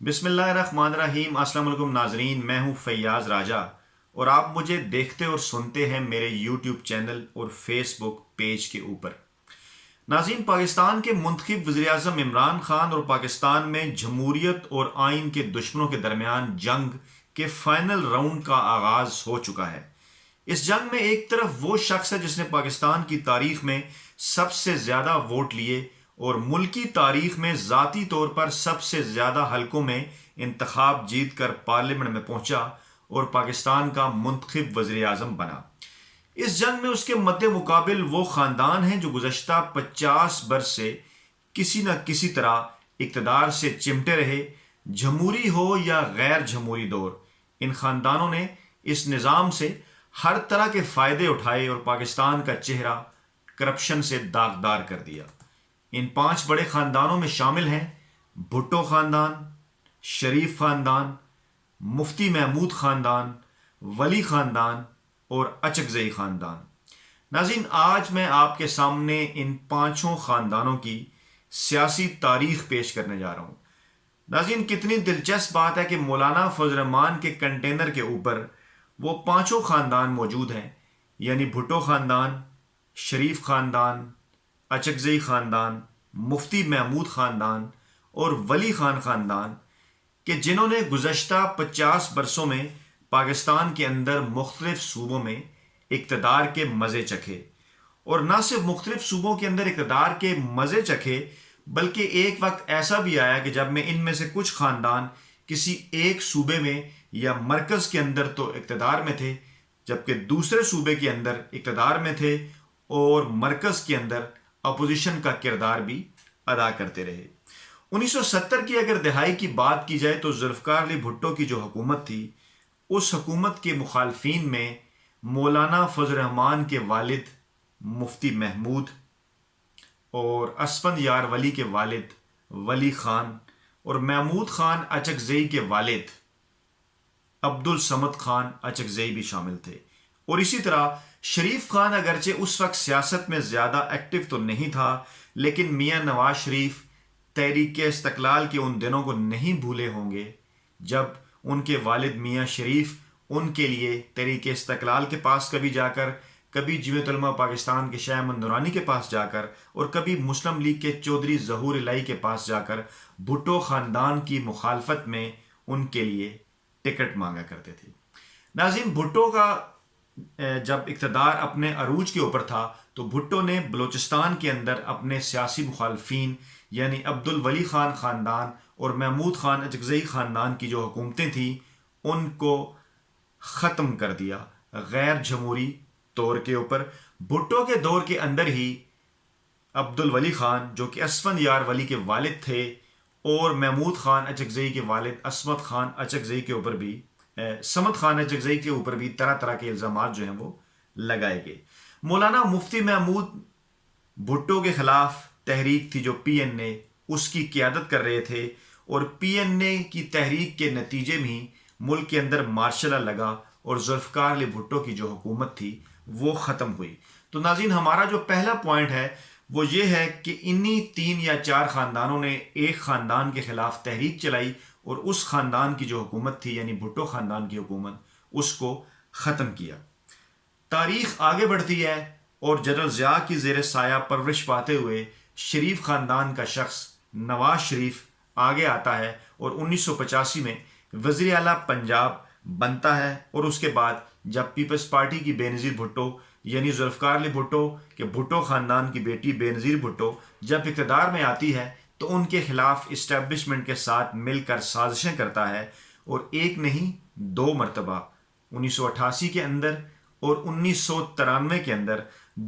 بسم اللہ الرحمن الرحیم۔ السلام علیکم ناظرین، میں ہوں فیاض راجہ اور آپ مجھے دیکھتے اور سنتے ہیں میرے یوٹیوب چینل اور فیس بک پیج کے اوپر۔ ناظرین، پاکستان کے منتخب وزیر اعظم عمران خان اور پاکستان میں جمہوریت اور آئین کے دشمنوں کے درمیان جنگ کے فائنل راؤنڈ کا آغاز ہو چکا ہے۔ اس جنگ میں ایک طرف وہ شخص ہے جس نے پاکستان کی تاریخ میں سب سے زیادہ ووٹ لیے اور ملکی تاریخ میں ذاتی طور پر سب سے زیادہ حلقوں میں انتخاب جیت کر پارلیمنٹ میں پہنچا اور پاکستان کا منتخب وزیر اعظم بنا۔ اس جنگ میں اس کے مد مقابل وہ خاندان ہیں جو گزشتہ 50 برس سے کسی نہ کسی طرح اقتدار سے چمٹے رہے، جمہوری ہو یا غیر جمہوری دور۔ ان خاندانوں نے اس نظام سے ہر طرح کے فائدے اٹھائے اور پاکستان کا چہرہ کرپشن سے داغدار کر دیا۔ ان 5 بڑے خاندانوں میں شامل ہیں بھٹو خاندان، شریف خاندان، مفتی محمود خاندان، ولی خاندان اور اچکزئی خاندان۔ ناظرین، آج میں آپ کے سامنے ان 5 خاندانوں کی سیاسی تاریخ پیش کرنے جا رہا ہوں۔ ناظرین، کتنی دلچسپ بات ہے کہ مولانا فضل الرحمان کے کنٹینر کے اوپر وہ 5 خاندان موجود ہیں، یعنی بھٹو خاندان، شریف خاندان، اچکزئی خاندان، مفتی محمود خاندان اور ولی خان خاندان، کہ جنہوں نے گزشتہ 50 برسوں میں پاکستان کے اندر مختلف صوبوں میں اقتدار کے مزے چکھے۔ اور نہ صرف مختلف صوبوں کے اندر اقتدار کے مزے چکھے، بلکہ ایک وقت ایسا بھی آیا کہ جب میں ان میں سے کچھ خاندان کسی ایک صوبے میں یا مرکز کے اندر تو اقتدار میں تھے، جبکہ دوسرے صوبے کے اندر اقتدار میں تھے اور مرکز کے اندر اپوزیشن کا کردار بھی ادا کرتے رہے۔ 1970 کی اگر دہائی کی بات کی جائے تو ذوالفقار علی بھٹو کی جو حکومت تھی، اس حکومت کے مخالفین میں مولانا فضل الرحمان کے والد مفتی محمود اور اسفند یار ولی کے والد ولی خان اور محمود خان اچکزئی کے والد عبدالصمد خان اچکزئی بھی شامل تھے۔ اور اسی طرح شریف خان اگرچہ اس وقت سیاست میں زیادہ ایکٹیو تو نہیں تھا، لیکن میاں نواز شریف تحریک استقلال کے ان دنوں کو نہیں بھولے ہوں گے جب ان کے والد میاں شریف ان کے لیے تحریک استقلال کے پاس کبھی جا کر، کبھی جمعیت علماء پاکستان کے شاہ احمد نورانی کے پاس جا کر اور کبھی مسلم لیگ کے چودھری ظہور الہی کے پاس جا کر بھٹو خاندان کی مخالفت میں ان کے لیے ٹکٹ مانگا کرتے تھے۔ ناظرین، بھٹو کا جب اقتدار اپنے عروج کے اوپر تھا تو بھٹو نے بلوچستان کے اندر اپنے سیاسی مخالفین یعنی عبدالولی خان خاندان اور محمود خان اچکزئی خاندان کی جو حکومتیں تھیں ان کو ختم کر دیا غیر جمہوری طور کے اوپر۔ بھٹو کے دور کے اندر ہی عبدالولی خان جو کہ اسفند یار ولی کے والد تھے اور محمود خان اچکزئی کے والد عصمت خان اچکزئی کے اوپر بھی صمد خان اچکزئی کے اوپر بھی طرح طرح کے الزامات جو ہیں وہ لگائے گئے۔ مولانا مفتی محمود بھٹو کے خلاف تحریک تھی جو پی این اے، اس کی قیادت کر رہے تھے اور پی این اے کی تحریک کے نتیجے میں ہی ملک کے اندر مارشل لا لگا اور ذوالفقار علی بھٹو کی جو حکومت تھی وہ ختم ہوئی۔ تو ناظرین، ہمارا جو پہلا پوائنٹ ہے وہ یہ ہے کہ انہی 3 یا 4 خاندانوں نے ایک خاندان کے خلاف تحریک چلائی اور اس خاندان کی جو حکومت تھی یعنی بھٹو خاندان کی حکومت، اس کو ختم کیا۔ تاریخ آگے بڑھتی ہے اور جنرل ضیاء کی زیر سایہ پرورش پاتے ہوئے شریف خاندان کا شخص نواز شریف آگے آتا ہے اور 1985 میں وزیر اعلیٰ پنجاب بنتا ہے۔ اور اس کے بعد جب پیپلز پارٹی کی بے نظیر بھٹو یعنی ذوالفقار علی بھٹو کہ بھٹو خاندان کی بیٹی بے نظیر بھٹو جب اقتدار میں آتی ہے تو ان کے خلاف اسٹیبلشمنٹ کے ساتھ مل کر سازشیں کرتا ہے اور ایک نہیں 2 مرتبہ 1988 کے اندر اور 1993 کے اندر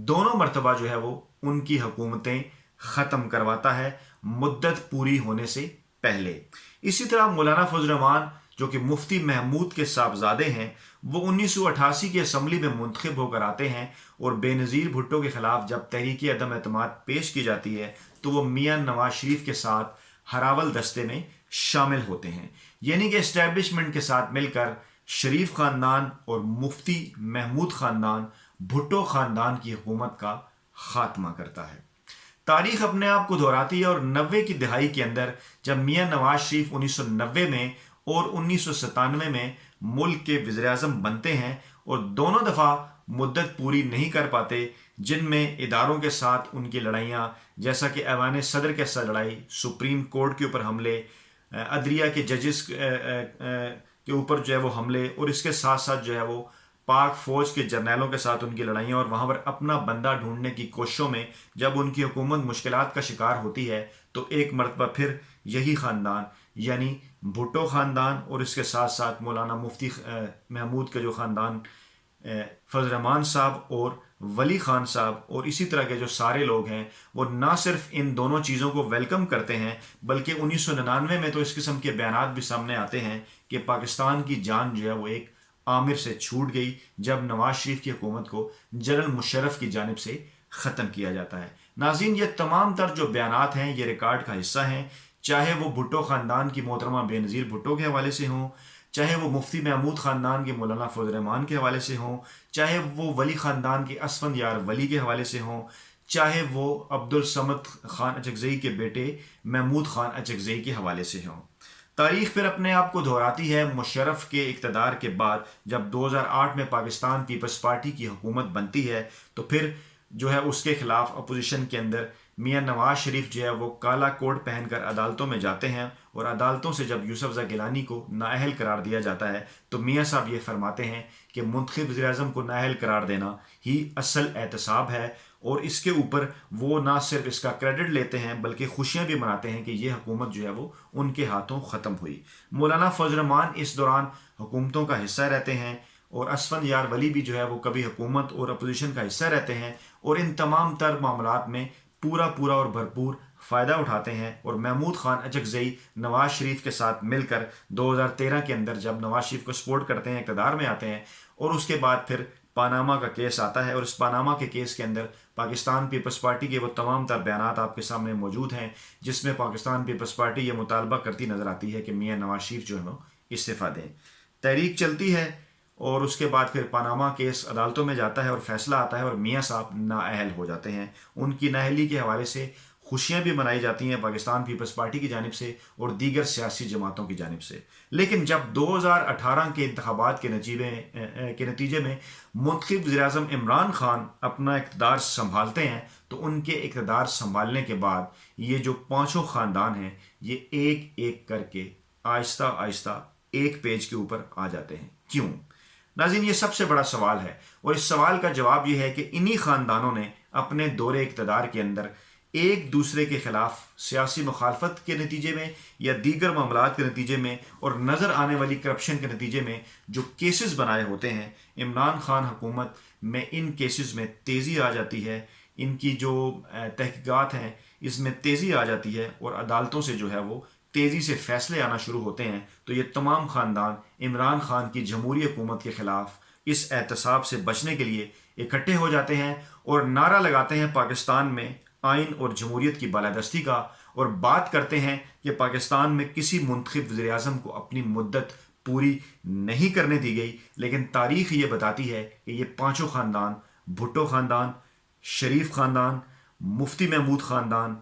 دونوں مرتبہ جو ہے وہ ان کی حکومتیں ختم کرواتا ہے مدت پوری ہونے سے پہلے۔ اسی طرح مولانا فضل الرحمان جو کہ مفتی محمود کے صاحبزادے ہیں، وہ 1988 کی اسمبلی میں منتخب ہو کر آتے ہیں اور بے نظیر بھٹو کے خلاف جب تحریک عدم اعتماد پیش کی جاتی ہے تو وہ میاں نواز شریف کے ساتھ ہراول دستے میں شامل ہوتے ہیں، یعنی کہ اسٹیبلشمنٹ کے ساتھ مل کر شریف خاندان اور مفتی محمود خاندان بھٹو خاندان کی حکومت کا خاتمہ کرتا ہے۔ تاریخ اپنے آپ کو دہراتی ہے اور 90 کی دہائی کے اندر جب میاں نواز شریف 1990 میں اور 1997 میں ملک کے وزیر اعظم بنتے ہیں اور دونوں دفعہ مدت پوری نہیں کر پاتے، جن میں اداروں کے ساتھ ان کی لڑائیاں، جیسا کہ ایوان صدر کے ساتھ لڑائی، سپریم کورٹ کے اوپر حملے، عدلیہ کے ججز کے اوپر جو ہے وہ حملے، اور اس کے ساتھ ساتھ جو ہے وہ پاک فوج کے جرنیلوں کے ساتھ ان کی لڑائیاں، اور وہاں پر اپنا بندہ ڈھونڈنے کی کوششوں میں جب ان کی حکومت مشکلات کا شکار ہوتی ہے تو ایک مرتبہ پھر یہی خاندان یعنی بھٹو خاندان اور اس کے ساتھ ساتھ مولانا مفتی محمود کا جو خاندان، فضل الرحمان صاحب اور ولی خان صاحب اور اسی طرح کے جو سارے لوگ ہیں، وہ نہ صرف ان دونوں چیزوں کو ویلکم کرتے ہیں بلکہ 1999 میں تو اس قسم کے بیانات بھی سامنے آتے ہیں کہ پاکستان کی جان جو ہے وہ ایک عامر سے چھوٹ گئی جب نواز شریف کی حکومت کو جنرل مشرف کی جانب سے ختم کیا جاتا ہے۔ ناظرین، یہ تمام تر جو بیانات ہیں یہ ریکارڈ کا حصہ ہیں، چاہے وہ بھٹو خاندان کی محترمہ بے نظیر بھٹو کے حوالے سے ہوں، چاہے وہ مفتی محمود خاندان کے مولانا فضل الرحمان کے حوالے سے ہوں، چاہے وہ ولی خاندان کے اسفند یار ولی کے حوالے سے ہوں، چاہے وہ عبدالصمد خان اچکزئی کے بیٹے محمود خان اچکزئی کے حوالے سے ہوں۔ تاریخ پھر اپنے آپ کو دہراتی ہے۔ مشرف کے اقتدار کے بعد جب 2008 میں پاکستان پیپلز پارٹی کی حکومت بنتی ہے تو پھر جو ہے اس کے خلاف اپوزیشن کے اندر میاں نواز شریف جو ہے وہ کالا کوٹ پہن کر عدالتوں میں جاتے ہیں، اور عدالتوں سے جب یوسف زئی گیلانی کو نااہل قرار دیا جاتا ہے تو میاں صاحب یہ فرماتے ہیں کہ منتخب وزیر اعظم کو نااہل قرار دینا ہی اصل احتساب ہے، اور اس کے اوپر وہ نہ صرف اس کا کریڈٹ لیتے ہیں بلکہ خوشیاں بھی مناتے ہیں کہ یہ حکومت جو ہے وہ ان کے ہاتھوں ختم ہوئی۔ مولانا فضل الرحمان اس دوران حکومتوں کا حصہ رہتے ہیں، اور اسفند یار ولی بھی جو ہے وہ کبھی حکومت اور اپوزیشن کا حصہ رہتے ہیں، اور ان تمام تر معاملات میں پورا اور بھرپور فائدہ اٹھاتے ہیں۔ اور محمود خان اچکزئی نواز شریف کے ساتھ مل کر 2013 کے اندر جب نواز شریف کو سپورٹ کرتے ہیں، اقتدار میں آتے ہیں، اور اس کے بعد پھر پاناما کا کیس آتا ہے، اور اس پاناما کے کیس کے اندر پاکستان پیپلز پارٹی کے وہ تمام تر بیانات آپ کے سامنے موجود ہیں جس میں پاکستان پیپلز پارٹی یہ مطالبہ کرتی نظر آتی ہے کہ میاں نواز شریف جو ہے وہ استعفیٰ دیں۔ تحریک چلتی ہے، اور اس کے بعد پھر پاناما کیس عدالتوں میں جاتا ہے اور فیصلہ آتا ہے، اور میاں صاحب نااہل ہو جاتے ہیں۔ ان کی نااہلی کے حوالے سے خوشیاں بھی منائی جاتی ہیں پاکستان پیپلز پارٹی کی جانب سے اور دیگر سیاسی جماعتوں کی جانب سے، لیکن جب 2018 کے انتخابات کے نتیجے میں منتخب وزیر اعظم عمران خان اپنا اقتدار سنبھالتے ہیں تو ان کے اقتدار سنبھالنے کے بعد یہ جو پانچوں خاندان ہیں یہ ایک ایک کر کے آہستہ ایک پیج کے اوپر آ جاتے ہیں۔ کیوں؟ ناظرین، یہ سب سے بڑا سوال ہے، اور اس سوال کا جواب یہ ہے کہ انہی خاندانوں نے اپنے دور اقتدار کے اندر ایک دوسرے کے خلاف سیاسی مخالفت کے نتیجے میں یا دیگر معاملات کے نتیجے میں اور نظر آنے والی کرپشن کے نتیجے میں جو کیسز بنائے ہوتے ہیں، عمران خان حکومت میں ان کیسز میں تیزی آ جاتی ہے، ان کی جو تحقیقات ہیں اس میں تیزی آ جاتی ہے، اور عدالتوں سے جو ہے وہ تیزی سے فیصلے آنا شروع ہوتے ہیں، تو یہ تمام خاندان عمران خان کی جمہوری حکومت کے خلاف اس احتساب سے بچنے کے لیے اکٹھے ہو جاتے ہیں اور نعرہ لگاتے ہیں پاکستان میں آئین اور جمہوریت کی بالادستی کا، اور بات کرتے ہیں کہ پاکستان میں کسی منتخب وزیر اعظم کو اپنی مدت پوری نہیں کرنے دی گئی، لیکن تاریخ یہ بتاتی ہے کہ یہ پانچوں خاندان، بھٹو خاندان، شریف خاندان، مفتی محمود خاندان،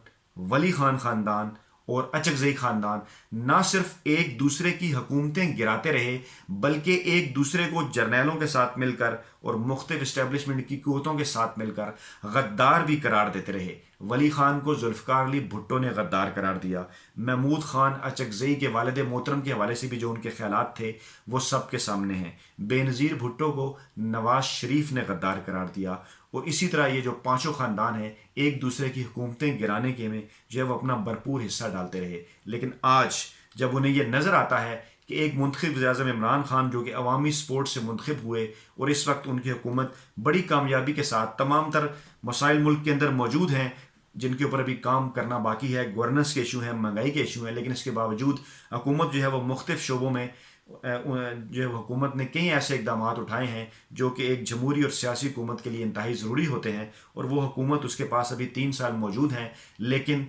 ولی خان خاندان اور اچکزئی خاندان نہ صرف ایک دوسرے کی حکومتیں گراتے رہے بلکہ ایک دوسرے کو جرنیلوں کے ساتھ مل کر اور مختلف اسٹیبلشمنٹ کی قوتوں کے ساتھ مل کر غدار بھی قرار دیتے رہے۔ ولی خان کو ذوالفقار علی بھٹو نے غدار قرار دیا، محمود خان اچکزئی کے والد محترم کے حوالے سے بھی جو ان کے خیالات تھے وہ سب کے سامنے ہیں، بے نظیر بھٹو کو نواز شریف نے غدار قرار دیا، اور اسی طرح یہ جو پانچوں خاندان ہیں ایک دوسرے کی حکومتیں گرانے کے میں جو ہے وہ اپنا بھرپور حصہ ڈالتے رہے۔ لیکن آج جب انہیں یہ نظر آتا ہے کہ ایک منتخب وزیر اعظم عمران خان جو کہ عوامی سپورٹ سے منتخب ہوئے اور اس وقت ان کی حکومت بڑی کامیابی کے ساتھ تمام تر مسائل ملک کے اندر موجود ہیں جن کے اوپر ابھی کام کرنا باقی ہے، گورننس کے ایشو ہیں، مہنگائی کے ایشو ہیں، لیکن اس کے باوجود حکومت جو ہے وہ مختلف شعبوں میں جو ہے حکومت نے کئی ایسے اقدامات اٹھائے ہیں جو کہ ایک جمہوری اور سیاسی حکومت کے لیے انتہائی ضروری ہوتے ہیں، اور وہ حکومت اس کے پاس ابھی 3 سال موجود ہیں، لیکن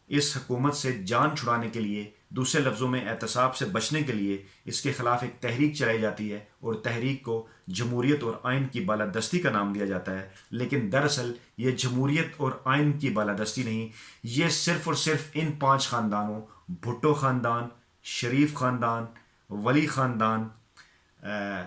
اس حکومت سے جان چھڑانے کے لیے دوسرے لفظوں میں احتساب سے بچنے کے لیے اس کے خلاف ایک تحریک چلائی جاتی ہے اور تحریک کو جمہوریت اور آئین کی بالادستی کا نام دیا جاتا ہے، لیکن دراصل یہ جمہوریت اور آئین کی بالادستی نہیں، یہ صرف اور صرف ان 5 خاندانوں، بھٹو خاندان، شریف خاندان، ولی خاندان،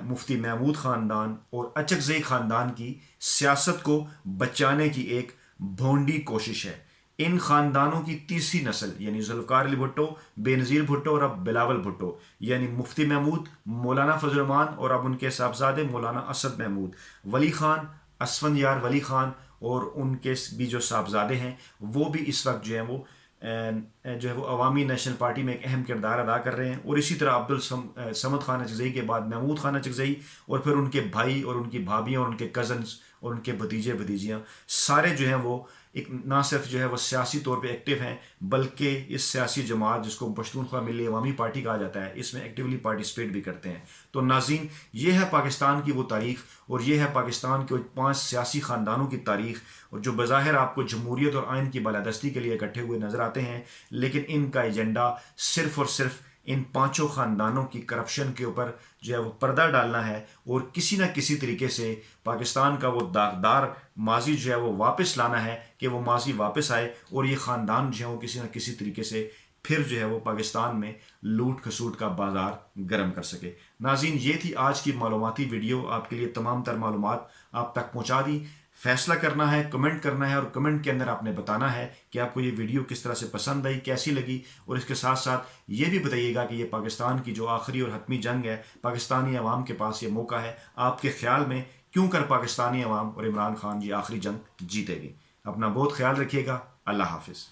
مفتی محمود خاندان اور اچکزئی خاندان کی سیاست کو بچانے کی ایک بھونڈی کوشش ہے۔ ان خاندانوں کی تیسری نسل یعنی ذوالفقار علی بھٹو، بے نظیر بھٹو اور اب بلاول بھٹو یعنی مفتی محمود، مولانا فضل الرحمان اور اب ان کے صاحبزادے مولانا اسد محمود، ولی خان، اسفندیار ولی خان اور ان کے بھی جو صاحبزادے ہیں وہ بھی اس وقت جو ہے وہ عوامی نیشنل پارٹی میں ایک اہم کردار ادا کر رہے ہیں۔ اور اسی طرح عبدالصمد خان اچکزئی کے بعد محمود خان اچکزئی اور پھر ان کے بھائی اور ان کی بھابھیاں اور ان کے کزنز اور ان کے بھتیجے بھتیجیاں سارے جو ہیں وہ ایک نہ صرف جو ہے وہ سیاسی طور پہ ایکٹیو ہیں، بلکہ اس سیاسی جماعت جس کو پشتونخوا ملی عوامی پارٹی کہا جاتا ہے اس میں ایکٹیولی پارٹیسپیٹ بھی کرتے ہیں۔ تو ناظرین، یہ ہے پاکستان کی وہ تاریخ اور یہ ہے پاکستان کے 5 سیاسی خاندانوں کی تاریخ، اور جو بظاہر آپ کو جمہوریت اور آئین کی بالادستی کے لیے اکٹھے ہوئے نظر آتے ہیں، لیکن ان کا ایجنڈا صرف اور صرف ان 5 خاندانوں کی کرپشن کے اوپر جو ہے وہ پردہ ڈالنا ہے اور کسی نہ کسی طریقے سے پاکستان کا وہ داغدار ماضی جو ہے وہ واپس لانا ہے کہ وہ ماضی واپس آئے اور یہ خاندان جو ہے وہ کسی نہ کسی طریقے سے پھر جو ہے وہ پاکستان میں لوٹ کھسوٹ کا بازار گرم کر سکے۔ ناظرین، یہ تھی آج کی معلوماتی ویڈیو، آپ کے لیے تمام تر معلومات آپ تک پہنچا دی۔ فیصلہ کرنا ہے، کمنٹ کرنا ہے اور کمنٹ کے اندر آپ نے بتانا ہے کہ آپ کو یہ ویڈیو کس طرح سے پسند آئی، کیسی لگی، اور اس کے ساتھ ساتھ یہ بھی بتائیے گا کہ یہ پاکستان کی جو آخری اور حتمی جنگ ہے، پاکستانی عوام کے پاس یہ موقع ہے، آپ کے خیال میں کیوں کر پاکستانی عوام اور عمران خان یہ آخری جنگ جیتے گی۔ اپنا بہت خیال رکھیے گا۔ اللہ حافظ۔